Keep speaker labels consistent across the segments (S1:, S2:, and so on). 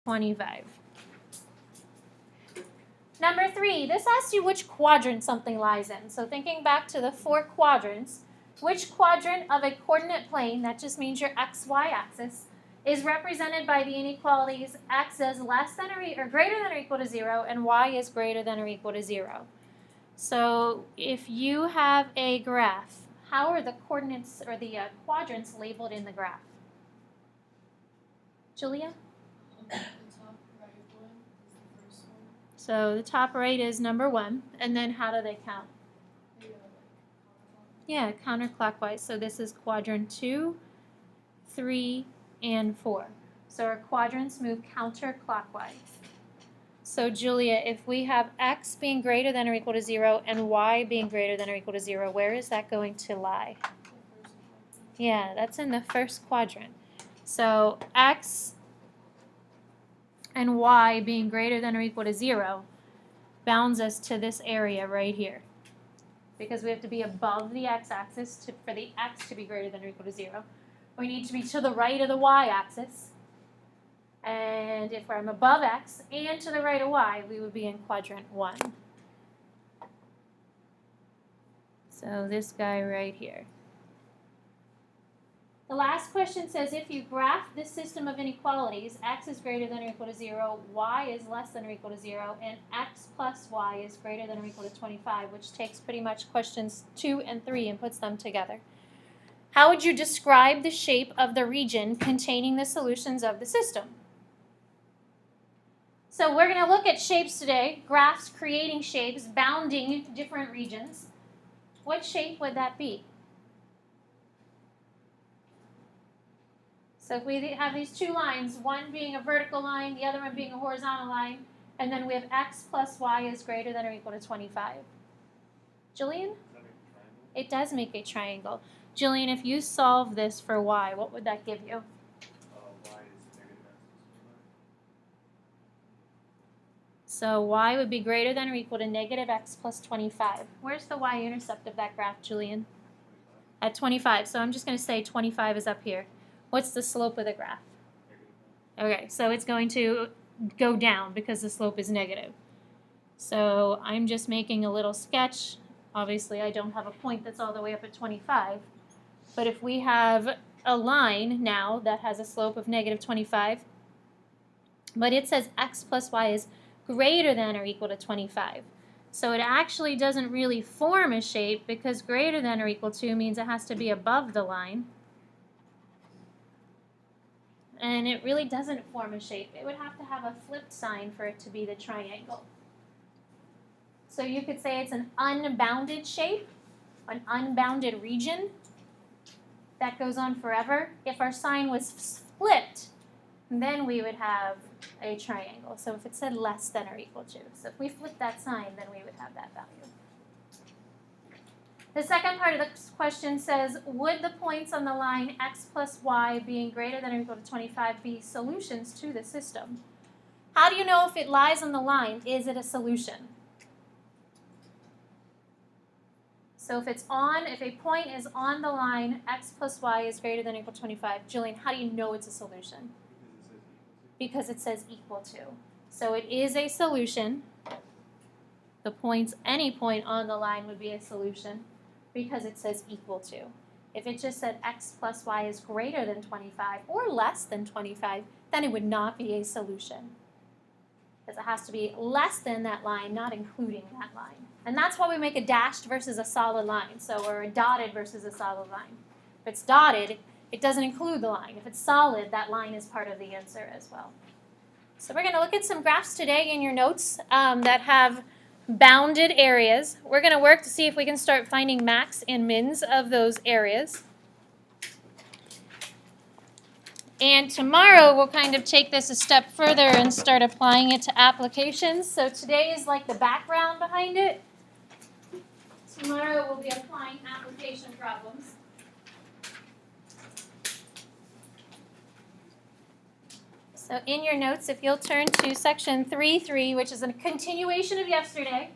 S1: 25. Number 3, this asks you which quadrant something lies in. So thinking back to the 4 quadrants, which quadrant of a coordinate plane, that just means your xy axis, is represented by the inequalities x is less than or greater than or equal to 0 and y is greater than or equal to 0. So if you have a graph, how are the coordinates or the quadrants labeled in the graph? Julia?
S2: The top right one is the first one.
S1: So the top right is number 1, and then how do they count? Yeah, counterclockwise. So this is quadrant 2, 3, and 4. So our quadrants move counterclockwise. So Julia, if we have x being greater than or equal to 0 and y being greater than or equal to 0, where is that going to lie? Yeah, that's in the first quadrant. So x and y being greater than or equal to 0 bounds us to this area right here. Because we have to be above the x-axis for the x to be greater than or equal to 0. We need to be to the right of the y-axis. And if I'm above x and to the right of y, we would be in quadrant 1. So this guy right here. The last question says, if you graph this system of inequalities, x is greater than or equal to 0, y is less than or equal to 0, and x plus y is greater than or equal to 25, which takes pretty much questions 2 and 3 and puts them together. How would you describe the shape of the region containing the solutions of the system? So we're going to look at shapes today, graphs creating shapes, bounding different regions. What shape would that be? So if we have these 2 lines, one being a vertical line, the other one being a horizontal line, and then we have x plus y is greater than or equal to 25. Jillian?
S3: Does that make a triangle?
S1: It does make a triangle. Jillian, if you solve this for y, what would that give you?
S3: Y is negative x plus 25.
S1: So y would be greater than or equal to negative x plus 25. Where's the y-intercept of that graph, Julian?
S3: 25.
S1: At 25. So I'm just going to say 25 is up here. What's the slope of the graph?
S3: Negative.
S1: Okay, so it's going to go down because the slope is negative. So I'm just making a little sketch. Obviously, I don't have a point that's all the way up at 25. But if we have a line now that has a slope of negative 25, but it says x plus y is greater than or equal to 25. So it actually doesn't really form a shape because greater than or equal to means it has to be above the line. And it really doesn't form a shape. It would have to have a flipped sign for it to be the triangle. So you could say it's an unbounded shape, an unbounded region that goes on forever. If our sign was flipped, then we would have a triangle. So if it said less than or equal to. So if we flip that sign, then we would have that value. The second part of the question says, would the points on the line x plus y being greater than or equal to 25 be solutions to the system? How do you know if it lies on the line? Is it a solution? So if a point is on the line x plus y is greater than or equal to 25, Jillian, how do you know it's a solution? Because it says equal to. So it is a solution. The points, any point on the line would be a solution because it says equal to. If it just said x plus y is greater than 25 or less than 25, then it would not be a solution. Because it has to be less than that line, not including that line. And that's why we make a dashed versus a solid line, or a dotted versus a solid line. If it's dotted, it doesn't include the line. If it's solid, that line is part of the answer as well. So we're going to look at some graphs today in your notes that have bounded areas. We're going to work to see if we can start finding max and mins of those areas. And tomorrow we'll kind of take this a step further and start applying it to applications. So today is like the background behind it. Tomorrow we'll be applying application problems. So in your notes, if you'll turn to section 3.3, which is a continuation of yesterday,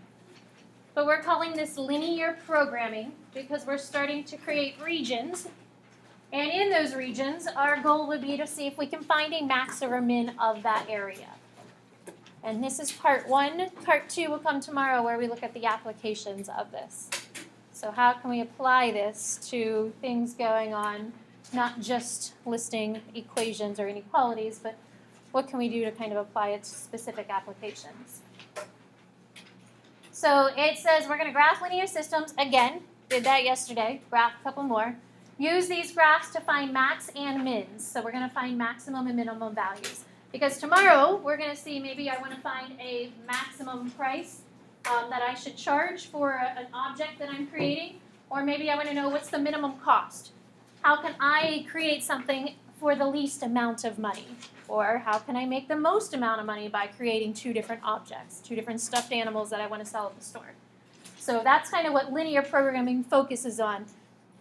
S1: but we're calling this linear programming because we're starting to create regions. And in those regions, our goal would be to see if we can find a max or a min of that area. And this is part 1. Part 2 will come tomorrow where we look at the applications of this. So how can we apply this to things going on, not just listing equations or inequalities, but what can we do to kind of apply it to specific applications? So it says we're going to graph linear systems. Again, did that yesterday. Graph a couple more. Use these graphs to find max and mins. So we're going to find maximum and minimum values. Because tomorrow, we're going to see maybe I want to find a maximum price that I should charge for an object that I'm creating. Or maybe I want to know what's the minimum cost. How can I create something for the least amount of money? Or how can I make the most amount of money by creating 2 different objects, 2 different stuffed animals that I want to sell at the store? So that's kind of what linear programming focuses on.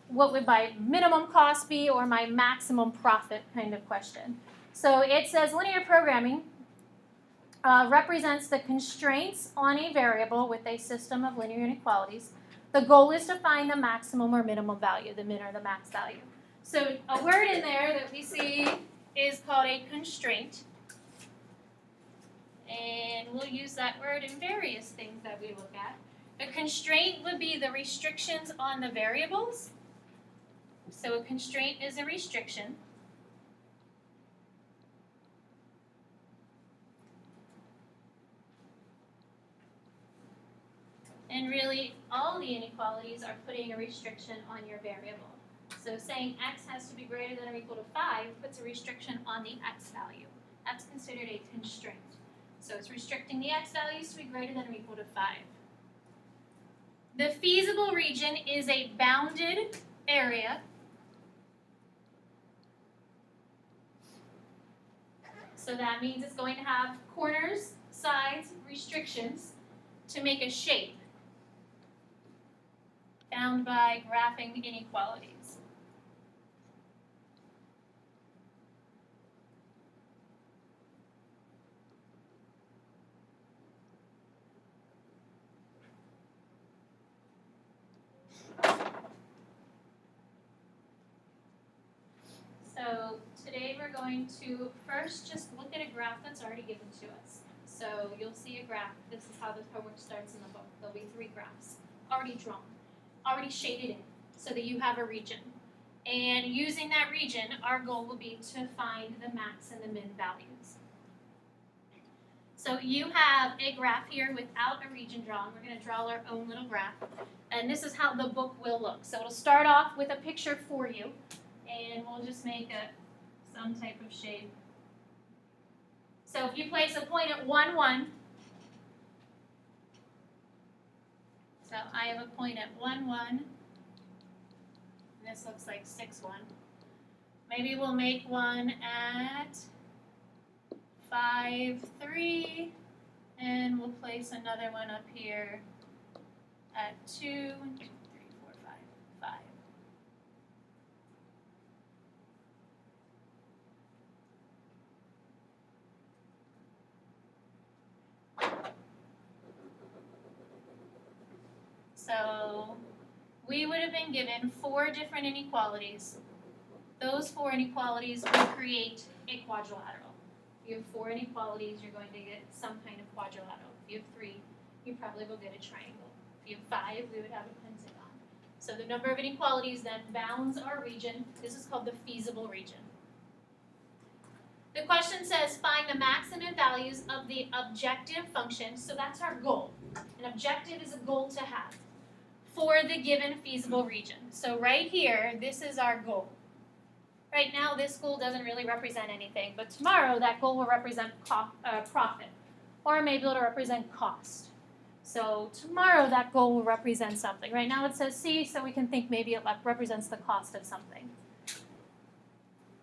S1: What would my minimum cost be or my maximum profit kind of question. So it says linear programming represents the constraints on a variable with a system of linear inequalities. The goal is to find the maximum or minimum value, the min or the max value. So a word in there that we see is called a constraint. And we'll use that word in various things that we look at. A constraint would be the restrictions on the variables. So a constraint is a restriction. And really, all the inequalities are putting a restriction on your variable. So saying x has to be greater than or equal to 5 puts a restriction on the x value. That's considered a constraint. So it's restricting the x values to be greater than or equal to 5. The feasible region is a bounded area. So that means it's going to have corners, sides, restrictions to make a shape found by graphing inequalities. So today we're going to first just look at a graph that's already given to us. So you'll see a graph. This is how the homework starts in the book. There'll be 3 graphs already drawn, already shaded in, so that you have a region. And using that region, our goal will be to find the max and the min values. So you have a graph here without a region drawn. We're going to draw our own little graph. And this is how the book will look. So it'll start off with a picture for you. And we'll just make some type of shape. So if you place a point at 1, 1. So I have a point at 1, 1. And this looks like 6, 1. Maybe we'll make one at 5, 3. And we'll place another one up here at 2, 1, 2, 3, 4, 5, 5. So we would have been given 4 different inequalities. Those 4 inequalities will create a quadrilateral. If you have 4 inequalities, you're going to get some kind of quadrilateral. If you have 3, you probably will get a triangle. If you have 5, we would have a pentagon. So the number of inequalities then bounds our region. This is called the feasible region. The question says find the maximum values of the objective function. So that's our goal. An objective is a goal to have for the given feasible region. So right here, this is our goal. Right now, this goal doesn't really represent anything, but tomorrow that goal will represent profit, or maybe it'll represent cost. So tomorrow that goal will represent something. Right now it says C, so we can think maybe it represents the cost of something.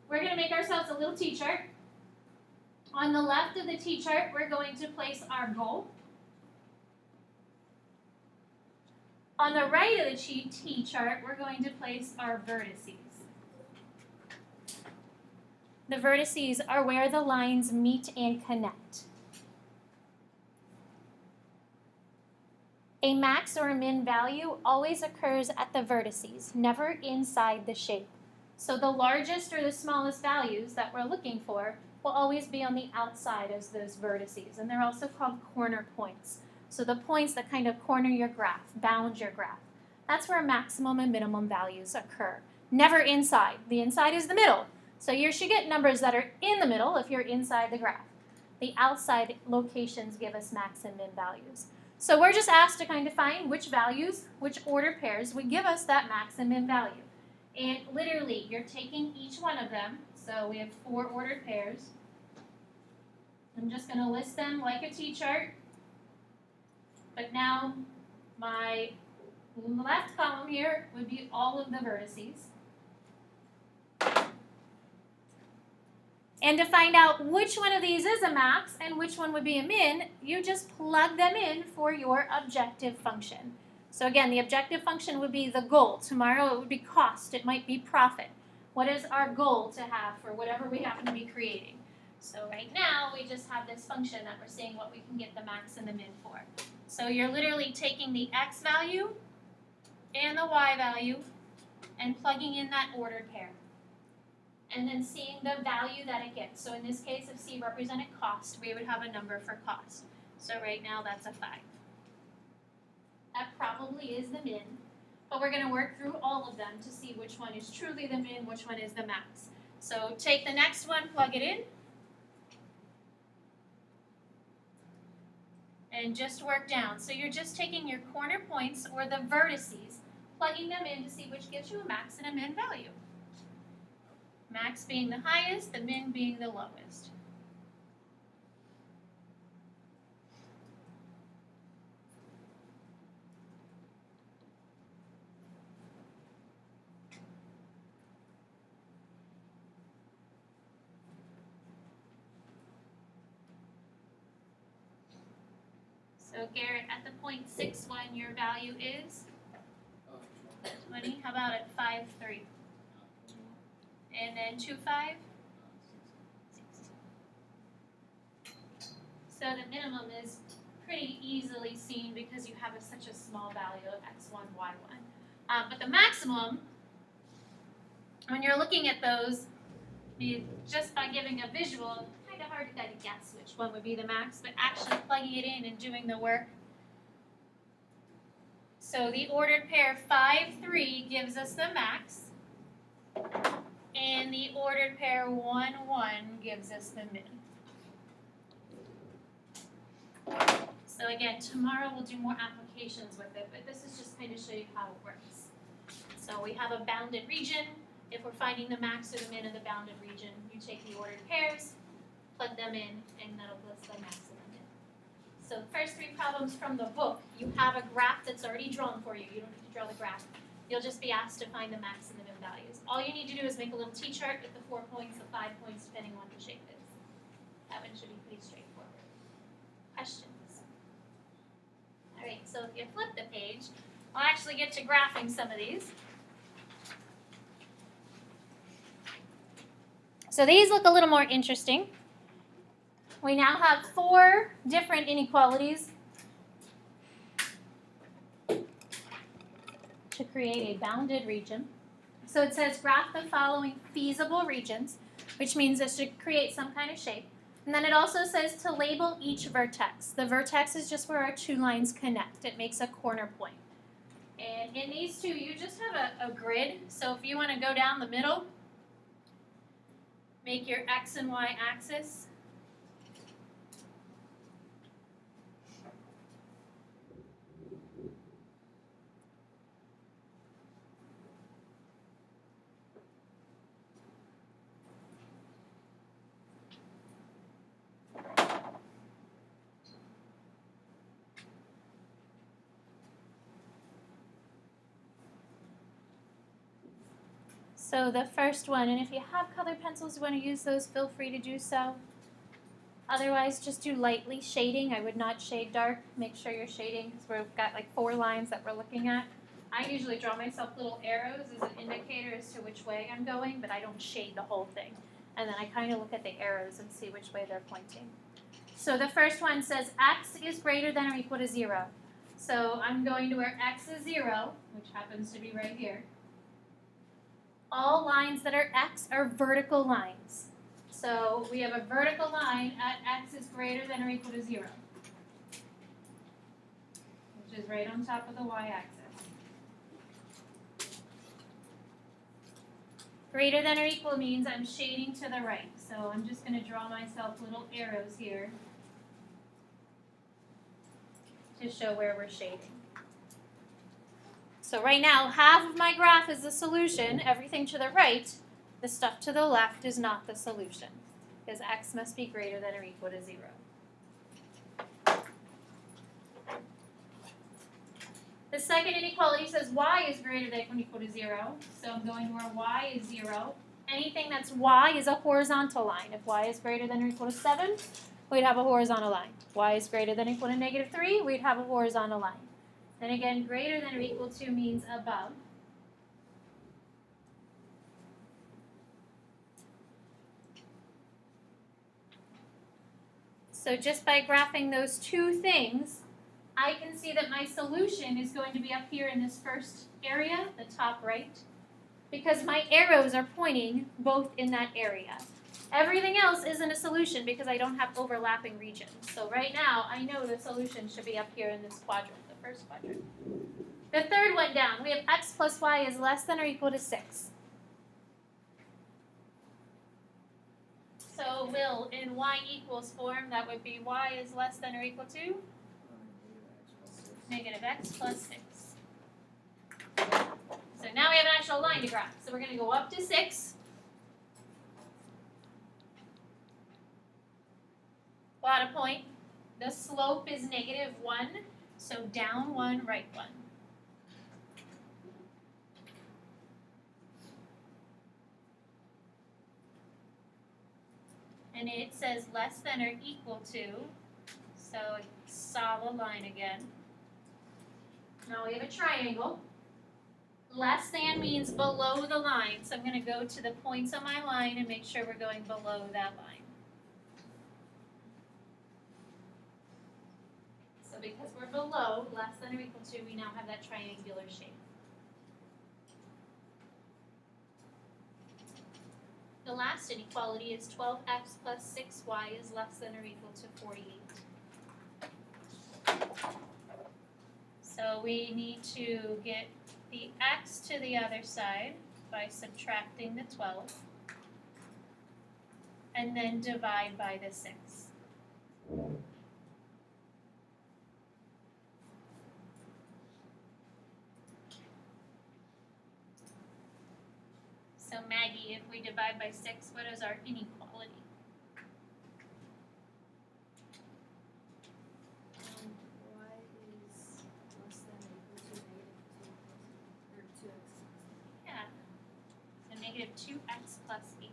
S1: We're going to make ourselves a little T-chart. On the left of the T-chart, we're going to place our goal. On the right of the T-chart, we're going to place our vertices. The vertices are where the lines meet and connect. A max or a min value always occurs at the vertices, never inside the shape. So the largest or the smallest values that we're looking for will always be on the outside as those vertices, and they're also called corner points. So the points that kind of corner your graph, bound your graph. That's where maximum and minimum values occur. Never inside. The inside is the middle. So you should get numbers that are in the middle if you're inside the graph. The outside locations give us max and min values. So we're just asked to kind of find which values, which ordered pairs would give us that max and min value. And literally, you're taking each one of them. So we have 4 ordered pairs. I'm just going to list them like a T-chart. But now my left column here would be all of the vertices. And to find out which one of these is a max and which one would be a min, you just plug them in for your objective function. So again, the objective function would be the goal. Tomorrow it would be cost. It might be profit. What is our goal to have for whatever we happen to be creating? So right now, we just have this function that we're seeing what we can get the max and the min for. So you're literally taking the x value and the y value and plugging in that ordered pair. And then seeing the value that it gets. So in this case, if C represented cost, we would have a number for cost. So right now, that's a 5. That probably is the min, but we're going to work through all of them to see which one is truly the min, which one is the max. So take the next one, plug it in, and just work down. So you're just taking your corner points or the vertices, plugging them in to see which gives you a max and a min value. Max being the highest, the min being the lowest. So Garrett, at the 0.61, your value is 20. How about at 5.3? And then 2.5? So the minimum is pretty easily seen because you have such a small value of x1, y1. But the maximum, when you're looking at those, just by giving a visual, kind of hard to kind of guess which one would be the max, but actually plugging it in and doing the work. So the ordered pair 5.3 gives us the max. And the ordered pair 1, 1 gives us the min. So again, tomorrow we'll do more applications with it, but this is just kind of show you how it works. So we have a bounded region. If we're finding the max or the min of the bounded region, you take the ordered pairs, plug them in, and that'll list the max and the min. So the first 3 problems from the book, you have a graph that's already drawn for you. You don't need to draw the graph. You'll just be asked to find the max and the min values. All you need to do is make a little T-chart with the 4 points, the 5 points, depending on what the shape is. That one should be pretty straightforward. Questions? All right, so if you flip the page, I'll actually get to graphing some of these. So these look a little more interesting. We now have 4 different inequalities to create a bounded region. So it says graph the following feasible regions, which means it should create some kind of shape. And then it also says to label each vertex. The vertex is just where our 2 lines connect. It makes a corner point. And in these 2, you just have a grid. So if you want to go down the middle, make your x and y axis. So the first one, and if you have colored pencils, you want to use those, feel free to do so. Otherwise, just do lightly shading. I would not shade dark. Make sure you're shading because we've got like 4 lines that we're looking at. I usually draw myself little arrows as an indicator as to which way I'm going, but I don't shade the whole thing. And then I kind of look at the arrows and see which way they're pointing. So the first one says x is greater than or equal to 0. So I'm going to where x is 0, which happens to be right here. all lines that are x are vertical lines. So we have a vertical line at x is greater than or equal to 0, which is right on top of the y-axis. Greater than or equal means I'm shading to the right. So I'm just going to draw myself little arrows here to show where we're shading. So right now, half of my graph is the solution. Everything to the right, the stuff to the left is not the solution, because x must be greater than or equal to 0. The second inequality says y is greater than or equal to 0. So I'm going to where y is 0. Anything that's y is a horizontal line. If y is greater than or equal to 7, we'd have a horizontal line. Y is greater than or equal to -3, we'd have a horizontal line. And again, greater than or equal to means above. So just by graphing those two things, I can see that my solution is going to be up here in this first area, the top right, because my arrows are pointing both in that area. Everything else isn't a solution because I don't have overlapping regions. So right now, I know the solution should be up here in this quadrant, the first quadrant. The third one down, we have x plus y is less than or equal to 6. So will, in y equals form, that would be y is less than or equal to? Negative x plus 6. So now we have an actual line to graph. So we're going to go up to 6. Plot a point. The slope is -1, so down 1, right 1. And it says less than or equal to, so solid line again. Now we have a triangle. Less than means below the line, so I'm going to go to the points on my line and make sure we're going below that line. So because we're below less than or equal to, we now have that triangular shape. The last inequality is 12x plus 6y is less than or equal to 48. So we need to get the x to the other side by subtracting the 12 and then divide by the 6. So Maggie, if we divide by 6, what is our inequality?
S2: Y is less than or equal to -2, or 2x.
S1: Yeah. So negative 2x plus 8.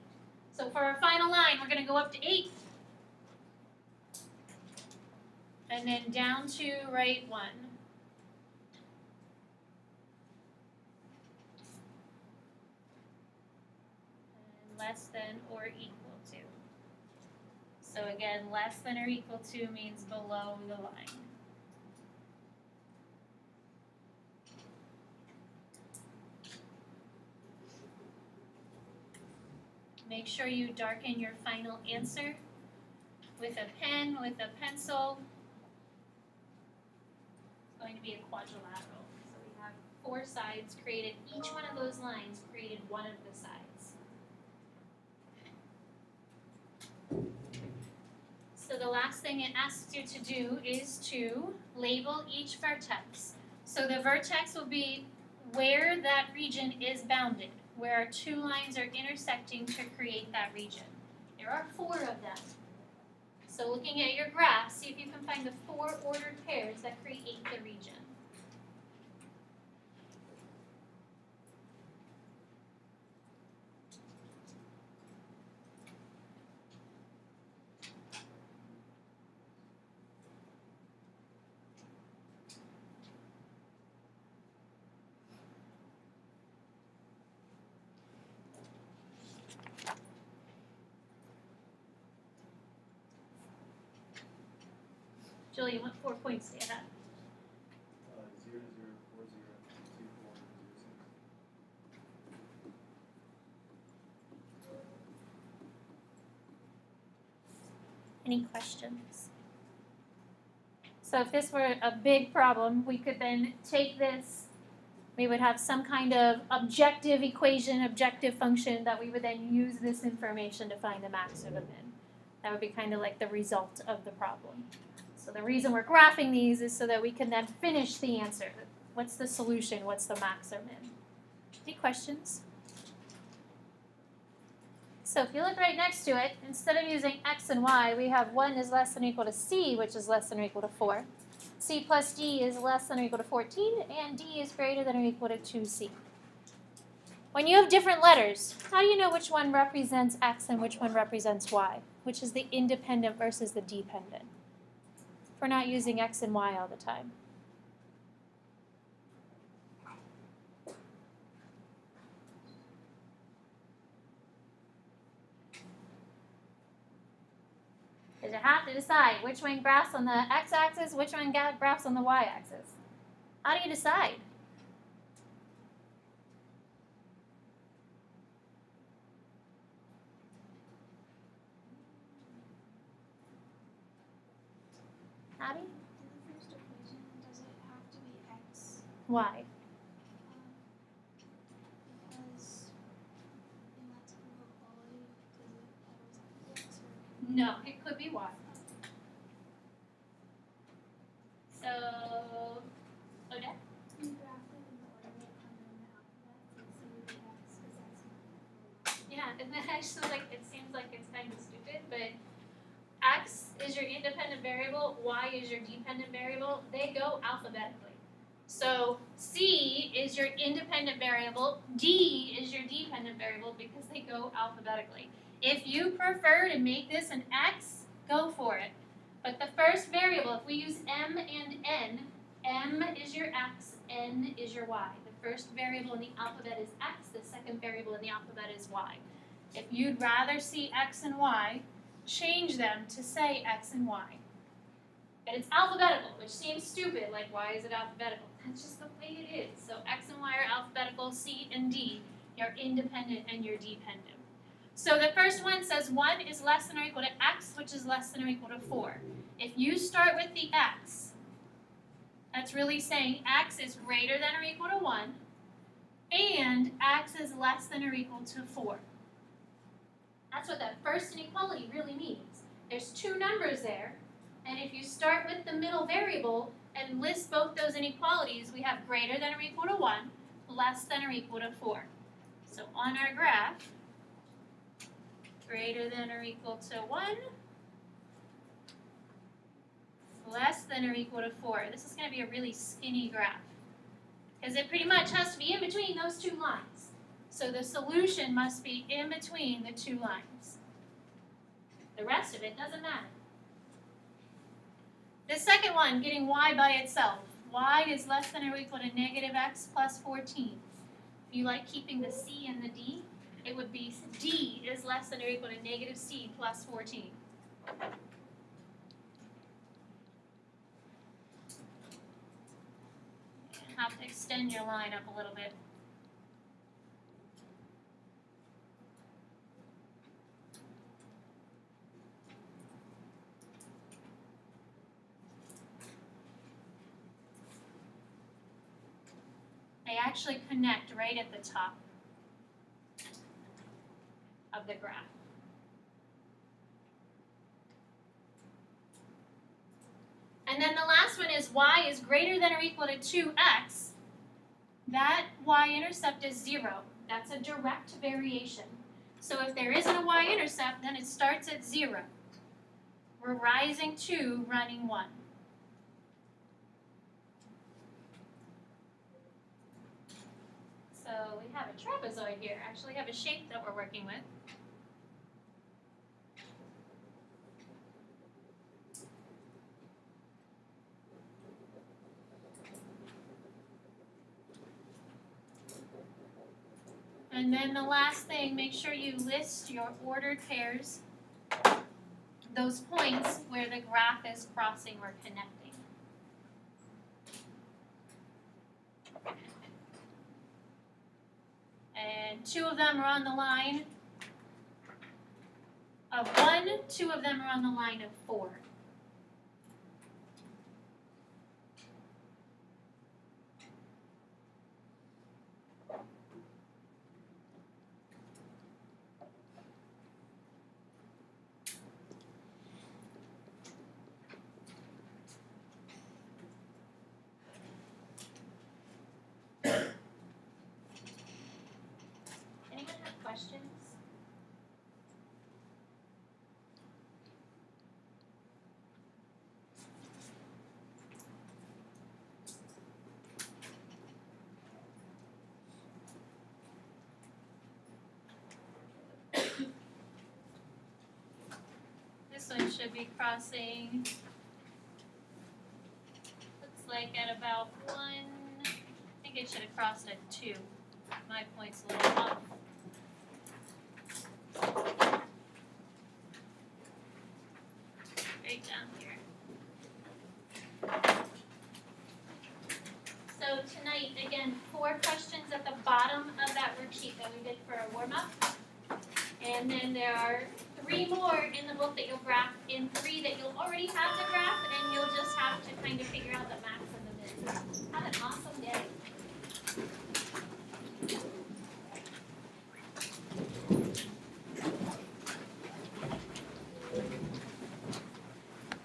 S1: So for our final line, we're going to go up to 8. And then down to right 1. And less than or equal to. So again, less than or equal to means below the line. Make sure you darken your final answer with a pen, with a pencil. It's going to be a quadrilateral. So we have 4 sides created. Each one of those lines created one of the sides. So the last thing it asks you to do is to label each vertex. So the vertex will be where that region is bounded, where our 2 lines are intersecting to create that region. There are 4 of them. So looking at your graph, see if you can find the 4 ordered pairs that create the region. Julie, what 4 points do you have?
S3: 0, 0, 4, 0, 2, 4, 0, 6.
S1: Any questions? So if this were a big problem, we could then take this, we would have some kind of objective equation, objective function that we would then use this information to find the max or the min. That would be kind of like the result of the problem. So the reason we're graphing these is so that we can then finish the answer. What's the solution? What's the max or min? Any questions? So if you look right next to it, instead of using x and y, we have 1 is less than or equal to c, which is less than or equal to 4. C plus d is less than or equal to 14, and d is greater than or equal to 2c. When you have different letters, how do you know which one represents x and which one represents y? Which is the independent versus the dependent? If we're not using x and y all the time. Because you have to decide which one graphs on the x-axis, which one graphs on the y-axis. How do you decide? Abby?
S2: In the first equation, does it have to be x?
S1: Why?
S2: Because in that type of equality, does it always have to be x or?
S1: No, it could be y. So, Odette?
S2: You graph it in the order of kind of in the alphabet, so you do x because that's
S1: Yeah, and then actually, like, it seems like it's kind of stupid, but x is your independent variable, y is your dependent variable. They go alphabetically. So C is your independent variable, D is your dependent variable because they go alphabetically. If you prefer to make this an x, go for it. But the first variable, if we use m and n, m is your x, n is your y. The first variable in the alphabet is x, the second variable in the alphabet is y. If you'd rather see x and y, change them to say x and y. And it's alphabetical, which seems stupid, like why is it alphabetical? That's just the way it is. So x and y are alphabetical, C and D, you're independent and you're dependent. So the first one says 1 is less than or equal to x, which is less than or equal to 4. If you start with the x, that's really saying x is greater than or equal to 1, and x is less than or equal to 4. That's what that first inequality really means. There's two numbers there, and if you start with the middle variable and list both those inequalities, we have greater than or equal to 1, less than or equal to 4. So on our graph, greater than or equal to 1, less than or equal to 4. This is going to be a really skinny graph because it pretty much has to be in between those two lines. So the solution must be in between the two lines. The rest of it doesn't matter. The second one, getting y by itself. Y is less than or equal to negative x plus 14. If you like keeping the c and the d, it would be d is less than or equal to negative c plus 14. You have to extend your line up a little bit. They actually connect right at the top of the graph. And then the last one is y is greater than or equal to 2x. That y-intercept is 0. That's a direct variation. So if there isn't a y-intercept, then it starts at 0. We're rising 2, running 1. So we have a trapezoid here. Actually have a shape that we're working with. And then the last thing, make sure you list your ordered pairs, those points where the graph is crossing or connecting. And 2 of them are on the line. of 1, 2 of them are on the line of 4. Anyone have questions? This one should be crossing, looks like at about 1, I think it should have crossed at 2. My point's a little off. Right down here. So tonight, again, 4 questions at the bottom of that worksheet that we did for a warm-up. And then there are 3 more in the book that you'll graph, and 3 that you'll already have the graph, and you'll just have to kind of figure out the max and the min. How